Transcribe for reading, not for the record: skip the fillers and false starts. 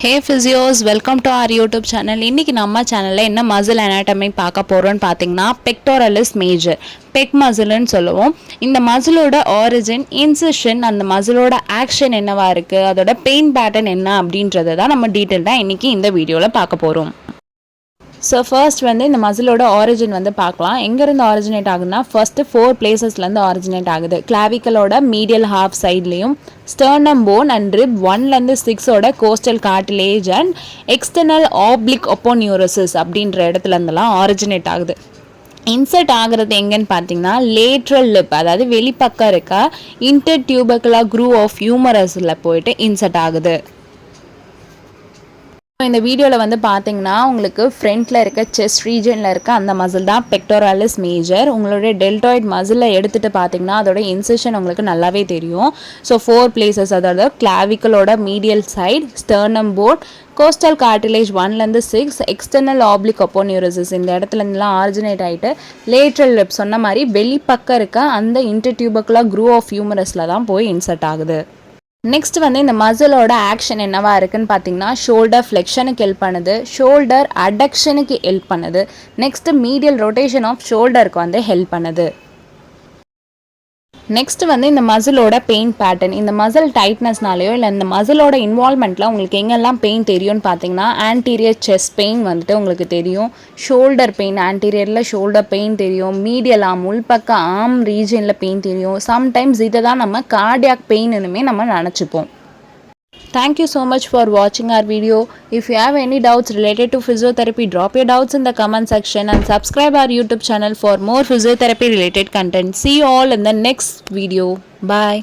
Hey physios, welcome to our YouTube channel. இன்னைக்கு நம்ம சேனல்ல என்ன மசில் anatomy பார்க்க போறோம்னு பாத்தீங்கன்னா pectoralis major பெக் மசில்னு சொல்லுவோம். இந்த மசிலோட ஆரிஜின், இன்சிஷன், அந்த மசிலோட ஆக்ஷன் என்னவா இருக்கு, அதோட பெயின் பேட்டர்ன் என்ன அப்படின்றத தான் நம்ம டீட்டெயில்டாக இன்னைக்கு இந்த வீடியோவில் பார்க்க போகிறோம். ஸோ ஃபர்ஸ்ட் வந்து இந்த மசிலோட ஆரிஜின் வந்து பார்க்கலாம். எங்கேருந்து ஆரிஜினேட் ஆகுதுன்னா ஃபர்ஸ்ட்டு 4 பிளேசஸ்லேருந்து ஆரிஜினேட் ஆகுது. கிளாவிக்கலோட மீடியல் ஹாஃப் சைட்லேயும், ஸ்டர்னம் போன் அண்ட் ரிப் 1லேருந்து 6ஓட costal cartilage and external oblique aponeurosis அப்படின்ற இடத்துல இருந்தெல்லாம் ஆரிஜினேட் ஆகுது. இன்சர்ட் ஆகிறது எங்கன்னு பார்த்தீங்கன்னா லேட்ரல் லிப், அதாவது வெளிப்பக்கம் இருக்க இன்டர் டியூபகுலர் க்ரூவ் ஆஃப் ஹியூமரஸில் போயிட்டு இன்சர்ட் ஆகுது. இந்த வீடியோவில் வந்து பார்த்தீங்கன்னா உங்களுக்கு ஃப்ரண்ட்டில் இருக்க செஸ்ட் ரீஜனில் இருக்க அந்த மசில் தான் பெக்டோராலிஸ் மேஜர். உங்களுடைய டெல்டாய்ட் மசிலை எடுத்துகிட்டு பார்த்தீங்கன்னா அதோட இன்சிஷன் உங்களுக்கு நல்லாவே தெரியும். ஸோ 4 பிளேசஸ், அதாவது கிளாவிக்கலோட medial side, sternum bone, costal cartilage 1லேருந்து 6, எக்ஸ்டர்னல் ஆப்ளிக் ஒப்போனியூரோசிஸ் இந்த இடத்துலருந்துலாம் ஆரிஜினேட் ஆகிட்டு லேட்ரல் லிப் சொன்ன மாதிரி வெளிப்பக்கம் இருக்க அந்த இன்டர்டியூபகுலர் க்ரூ ஆஃப் ஹியூமரஸில் தான் போய் இன்சர்ட் ஆகுது. நெக்ஸ்ட் வந்து இந்த மசிலோட ஆக்ஷன் என்னவா இருக்குன்னு பார்த்தீங்கன்னா ஷோல்டர் ஃப்ளெக்ஷனுக்கு ஹெல்ப் பண்ணுது, ஷோல்டர் அடக்ஷனுக்கு ஹெல்ப் பண்ணுது, நெக்ஸ்ட் மீடியல் ரொட்டேஷன் ஆஃப் ஷோல்டருக்கு வந்து ஹெல்ப் பண்ணுது. நெக்ஸ்ட் வந்து இந்த மசிலோட பெயின் பேட்டர்ன். இந்த மசில் டைட்னஸ்னாலேயோ இல்லை இந்த மசிலோட இன்வால்மெண்ட்டில் உங்களுக்கு எங்கெல்லாம் பெயின் தெரியும்னு பார்த்தீங்கன்னா ஆன்டீரியர் செஸ்ட் பெயின் வந்துட்டு உங்களுக்கு தெரியும், ஷோல்டர் பெயின், ஆன்டீரியரில் ஷோல்டர் பெயின் தெரியும், மீடியல் ஆம் உள்பக்க ஆம் ரீஜனில் பெயின் தெரியும். சம்டைம்ஸ் இதை தான் நம்ம கார்டியாக் பெயின்னு நம்ம நினச்சிப்போம். Thank you so much for watching our video. If you have any doubts related to physiotherapy, drop your doubts in the comment section and subscribe our YouTube channel for more physiotherapy related content. See you all in the next video. Bye.